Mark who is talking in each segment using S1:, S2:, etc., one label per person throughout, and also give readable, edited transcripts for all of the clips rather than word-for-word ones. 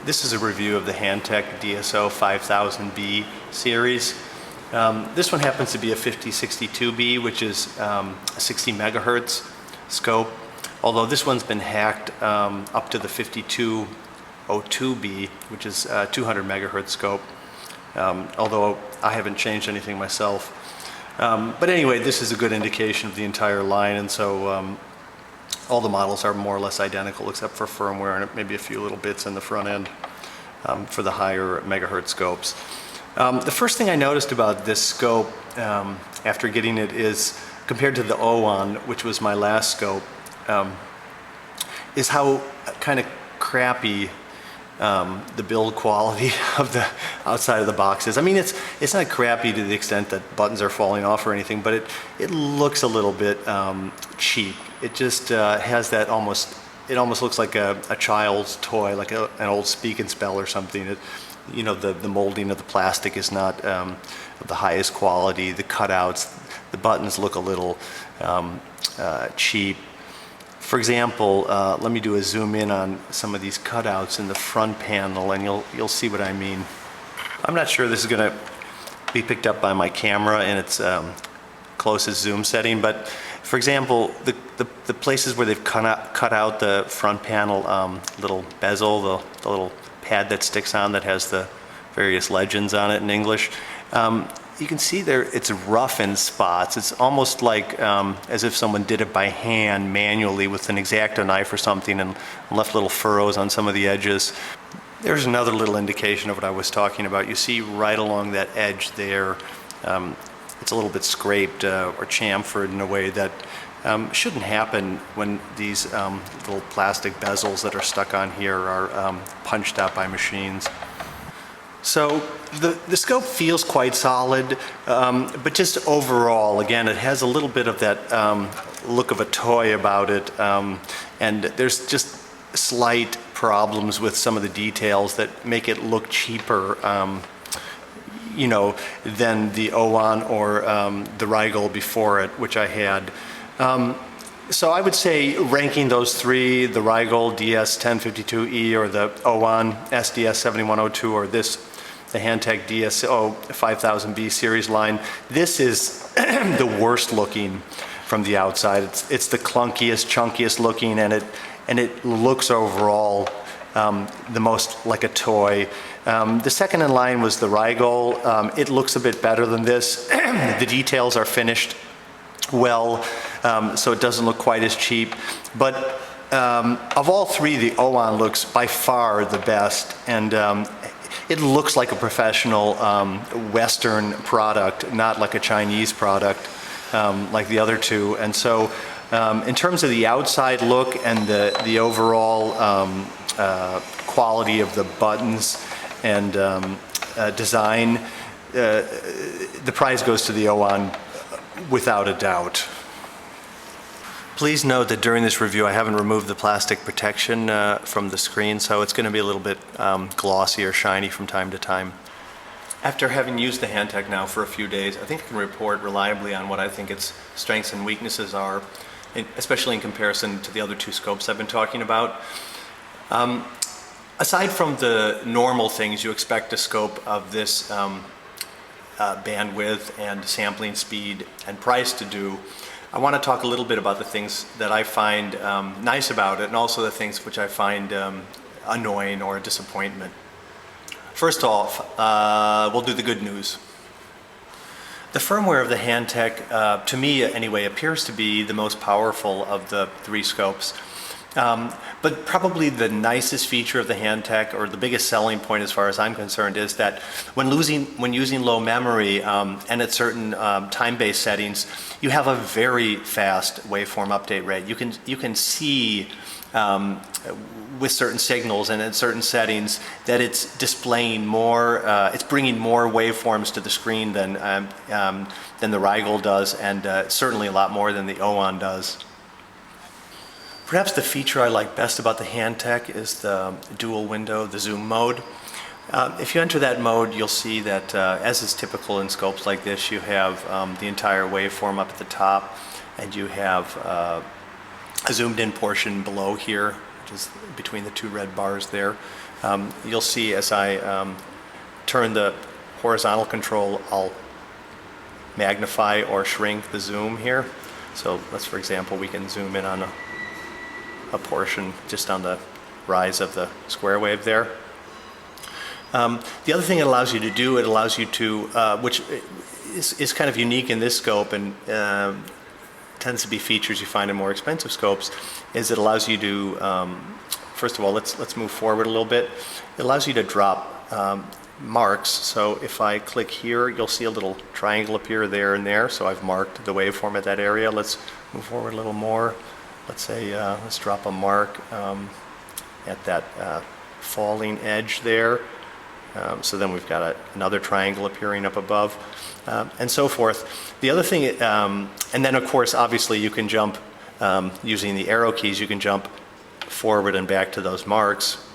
S1: This is a review of the Hantek DSO5000B series. This one happens to be a 5062B, which is a 60 megahertz scope, although this one's been hacked up to the 5202B, which is a 200 megahertz scope, although I haven't changed anything myself. But anyway, this is a good indication of the entire line, and so all the models are more or less identical except for firmware and maybe a few little bits in the front end for the higher megahertz scopes. The first thing I noticed about this scope after getting it is, compared to the O1, which was my last scope, is how kind of crappy the build quality of the outside of the box is. I mean, it's not crappy to the extent that buttons are falling off or anything, but it looks a little bit cheap. It just has that it almost looks like a child's toy, like an old Speak and Spell or something. You know, the molding of the plastic is not of the highest quality. The cutouts, the buttons look a little cheap. For example, let me do a zoom in on some of these cutouts in the front panel, and you'll see what I mean. I'm not sure this is going to be picked up by my camera in its closest zoom setting, but for example, the places where they've cut out the front panel little bezel, the little pad that sticks on that has the various legends on it in English, you can see there it's rough in spots. It's almost like as if someone did it by hand manually with an X-Acto knife or something and left little furrows on some of the edges. There's another little indication of what I was talking about. You see right along that edge there, it's a little bit scraped or chamfered in a way that shouldn't happen when these little plastic bezels that are stuck on here are punched out by machines. So the scope feels quite solid, but just overall, again, it has a little bit of that look of a toy about it, and there's just slight problems with some of the details that make it look cheaper, you know, than the O1 or the Rigol before it, which I had. So I would say ranking those three, the Rigol DS1052E or the O1 SDS7102 or the Hantek DSO5000B series line, this is the worst looking from the outside. It's the clunkiest, chunkiest looking, and it looks overall the most like a toy. The second in line was the Rigol. It looks a bit better than this. The details are finished well, so it doesn't look quite as cheap. But of all three, the O1 looks by far the best, and it looks like a professional Western product, not like a Chinese product like the other two. And so in terms of the outside look and the overall quality of the buttons and design, the prize goes to the O1 without a doubt. Please note that during this review I haven't removed the plastic protection from the screen, so it's going to be a little bit glossy or shiny from time to time. After having used the Hantek now for a few days, I think I can report reliably on what I think its strengths and weaknesses are, especially in comparison to the other two scopes I've been talking about. Aside from the normal things you expect a scope of this bandwidth and sampling speed and price to do, I want to talk a little bit about the things that I find nice about it, and also the things which I find annoying or a disappointment. First off, we'll do the good news. The firmware of the Hantek, to me anyway, appears to be the most powerful of the three scopes. But probably the nicest feature of the Hantek, or the biggest selling point as far as I'm concerned, is that when using low memory and at certain time-based settings, you have a very fast waveform update rate. You can see with certain signals and in certain settings that it's displaying more, it's bringing more waveforms to the screen than the Rigol does, and certainly a lot more than the O1 does. Perhaps the feature I like best about the Hantek is the dual window, the zoom mode. If you enter that mode, you'll see that, as is typical in scopes like this, you have the entire waveform up at the top, and you have a zoomed in portion below here, which is between the two red bars there. You'll see as I turn the horizontal control, I'll magnify or shrink the zoom here. So let's, for example, we can zoom in on a portion just on the rise of the square wave there. The other thing it allows you to do, it allows you to, which is kind of unique in this scope and tends to be features you find in more expensive scopes, is it allows you to, first of all, let's move forward a little bit. It allows you to drop marks. So if I click here, you'll see a little triangle appear there and there. So I've marked the waveform at that area. Let's move forward a little more. Let's say, let's drop a mark at that falling edge there. So then we've got another triangle appearing up above, and so forth. The other thing, and then of course, obviously you can jump, using the arrow keys, you can jump forward and back to those marks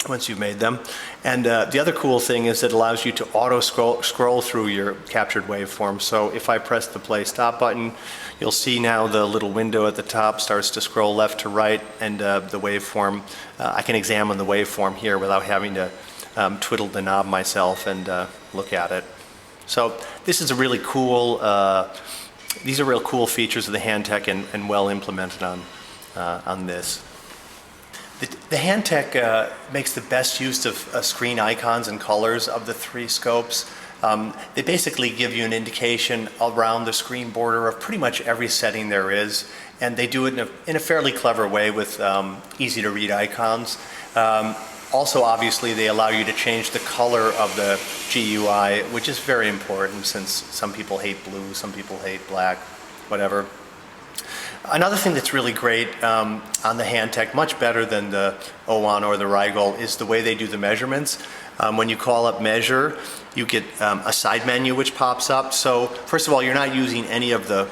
S1: once you've made them. And the other cool thing is it allows you to auto scroll through your captured waveform. So if I press the play stop button, you'll see now the little window at the top starts to scroll left to right, and the waveform, I can examine the waveform here without having to twiddle the knob myself and look at it. So this is a really cool, these are real cool features of the Hantek and well implemented on this. The Hantek makes the best use of screen icons and colors of the three scopes. They basically give you an indication around the screen border of pretty much every setting there is, and they do it in a fairly clever way with easy to read icons. Also, obviously, they allow you to change the color of the GUI, which is very important since some people hate blue, some people hate black, whatever. Another thing that's really great on the Hantek, much better than the OWON or the Rigol, is the way they do the measurements. When you call up measure, you get a side menu which pops up. So first of all, you're not using any of the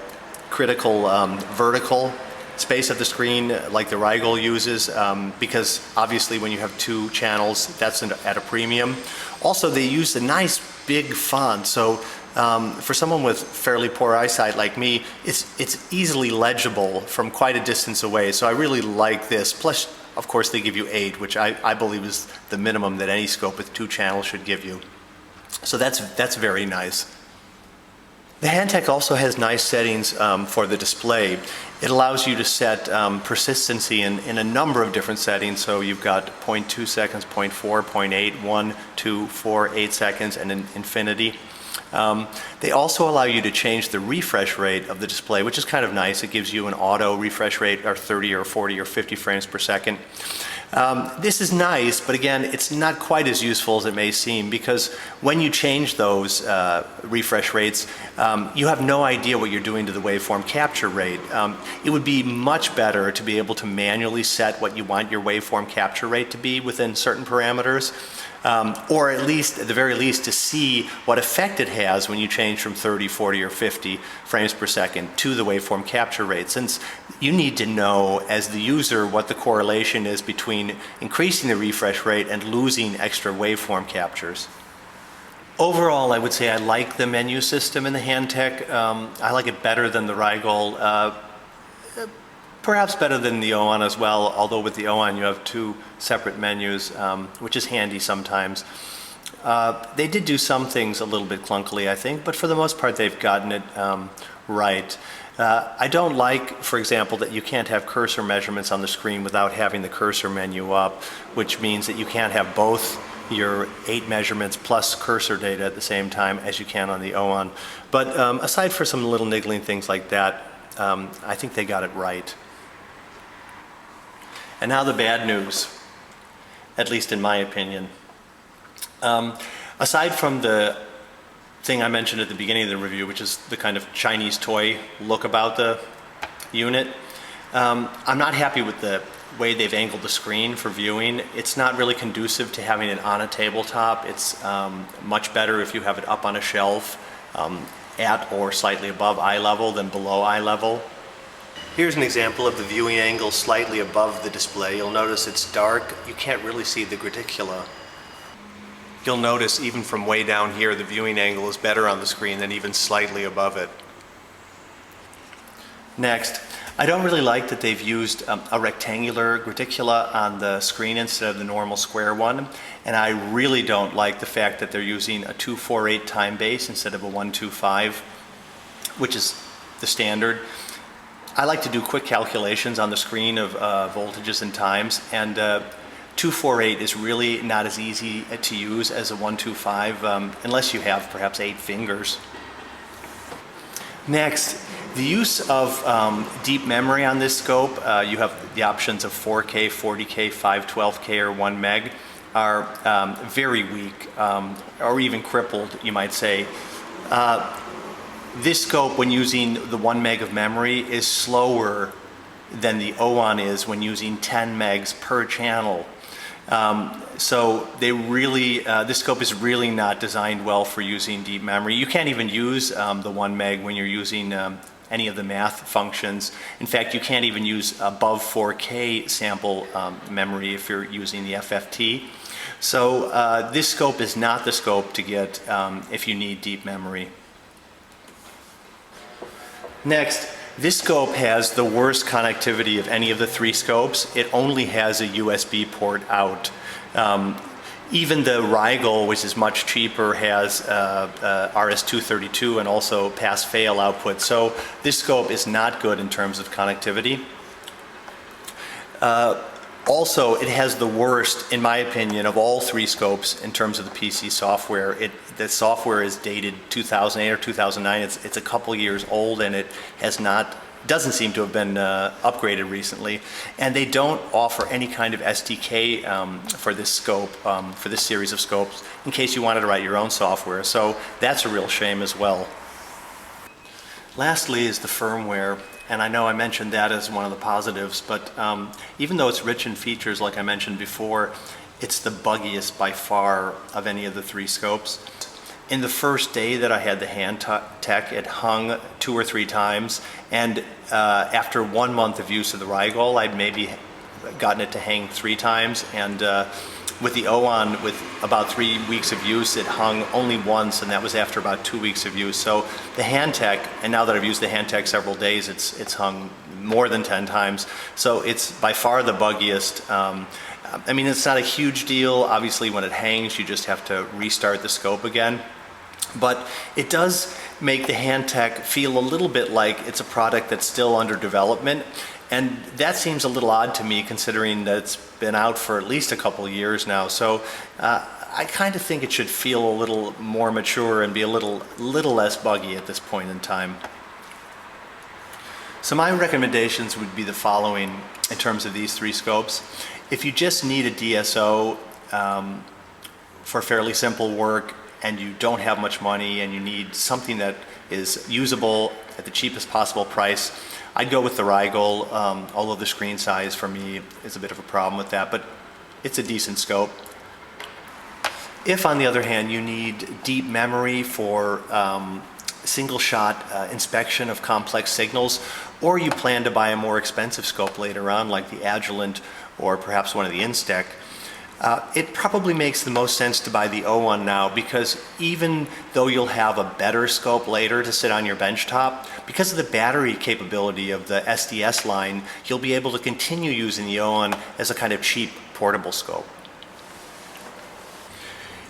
S1: critical vertical space of the screen like the Rigol uses, because obviously when you have two channels, that's at a premium. Also, they use a nice big font, so for someone with fairly poor eyesight like me, it's easily legible from quite a distance away, so I really like this. Plus, of course, they give you 8, which I believe is the minimum that any scope with 2 channels should give you. So that's very nice. The Hantek also has nice settings for the display. It allows you to set persistency in a number of different settings. So you've got 0.2 seconds, 0.4, 0.8, 1, 2, 4, 8 seconds, and infinity. They also allow you to change the refresh rate of the display, which is kind of nice. It gives you an auto refresh rate of 30 or 40 or 50 frames per second. This is nice, but again, it's not quite as useful as it may seem, because when you change those refresh rates, you have no idea what you're doing to the waveform capture rate. It would be much better to be able to manually set what you want your waveform capture rate to be within certain parameters, or at least, at the very least, to see what effect it has when you change from 30, 40, or 50 frames per second to the waveform capture rate, since you need to know as the user what the correlation is between increasing the refresh rate and losing extra waveform captures. Overall, I would say I like the menu system in the Hantek. I like it better than the Rigol, perhaps better than the OWON as well, although with the OWON you have 2 separate menus, which is handy sometimes. They did do some things a little bit clunkily, I think, but for the most part they've gotten it right. I don't like, for example, that you can't have cursor measurements on the screen without having the cursor menu up, which means that you can't have both your 8 measurements plus cursor data at the same time as you can on the OWON. But aside for some little niggling things like that, I think they got it right. And now the bad news, at least in my opinion. Aside from the thing I mentioned at the beginning of the review, which is the kind of Chinese toy look about the unit, I'm not happy with the way they've angled the screen for viewing. It's not really conducive to having it on a tabletop. It's much better if you have it up on a shelf at or slightly above eye level than below eye level. Here's an example of the viewing angle slightly above the display. You'll notice it's dark. You can't really see the graticula. You'll notice even from way down here, the viewing angle is better on the screen than even slightly above it. Next, I don't really like that they've used a rectangular graticular on the screen instead of the normal square one, and I really don't like the fact that they're using a 248 time base instead of a 125, which is the standard. I like to do quick calculations on the screen of voltages and times, and 248 is really not as easy to use as a 125 unless you have perhaps 8 fingers. Next, the use of deep memory on this scope, you have the options of 4K, 40K, 512K, or 1 meg, are very weak, or even crippled, you might say. This scope, when using the 1 meg of memory, is slower than the OON is when using 10 megs per channel. So they really, this scope is really not designed well for using deep memory. You can't even use the 1 meg when you're using any of the math functions. In fact, you can't even use above 4K sample memory if you're using the FFT. So this scope is not the scope to get if you need deep memory. Next, this scope has the worst connectivity of any of the 3 scopes. It only has a USB port out. Even the Rigel, which is much cheaper, has RS-232 and also pass-fail output. So this scope is not good in terms of connectivity. Also, it has the worst, in my opinion, of all 3 scopes in terms of the PC software. The software is dated 2008 or 2009. It's a couple years old, and it doesn't seem to have been upgraded recently. And they don't offer any kind of SDK for this scope, for this series of scopes, in case you wanted to write your own software. So that's a real shame as well. Lastly is the firmware. And I know I mentioned that as one of the positives, but even though it's rich in features, like I mentioned before, it's the buggiest by far of any of the 3 scopes. In the first day that I had the Hantek, it hung 2 or 3 times, and after 1 month of use of the Rigel, I'd maybe gotten it to hang 3 times, and with the OON, with about 3 weeks of use, it hung only once, and that was after about 2 weeks of use. So the Hantek, and now that I've used the Hantek several days, it's hung more than 10 times. So it's by far the buggiest. I mean, it's not a huge deal. Obviously, when it hangs, you just have to restart the scope again. But it does make the Hantek feel a little bit like it's a product that's still under development. And that seems a little odd to me, considering that it's been out for at least a couple of years now. So I kind of think it should feel a little more mature and be a little less buggy at this point in time. So my recommendations would be the following in terms of these 3 scopes. If you just need a DSO for fairly simple work, and you don't have much money, and you need something that is usable at the cheapest possible price, I'd go with the Rigel, although the screen size for me is a bit of a problem with that, but it's a decent scope. If, on the other hand, you need deep memory for single-shot inspection of complex signals, or you plan to buy a more expensive scope later on, like the Agilent or perhaps one of the Instax, it probably makes the most sense to buy the OON now, because even though you'll have a better scope later to sit on your benchtop, because of the battery capability of the SDS line, you'll be able to continue using the OON as a kind of cheap portable scope.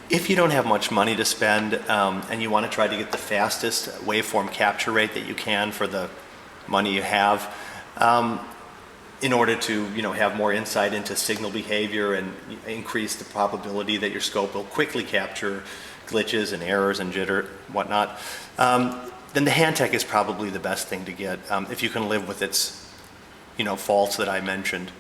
S1: If you don't have much money to spend and you want to try to get the fastest waveform capture rate that you can for the money you have, in order to have more insight into signal behavior and increase the probability that your scope will quickly capture glitches and errors and jitter, whatnot, then the Hantek is probably the best thing to get if you can live with its faults that I mentioned.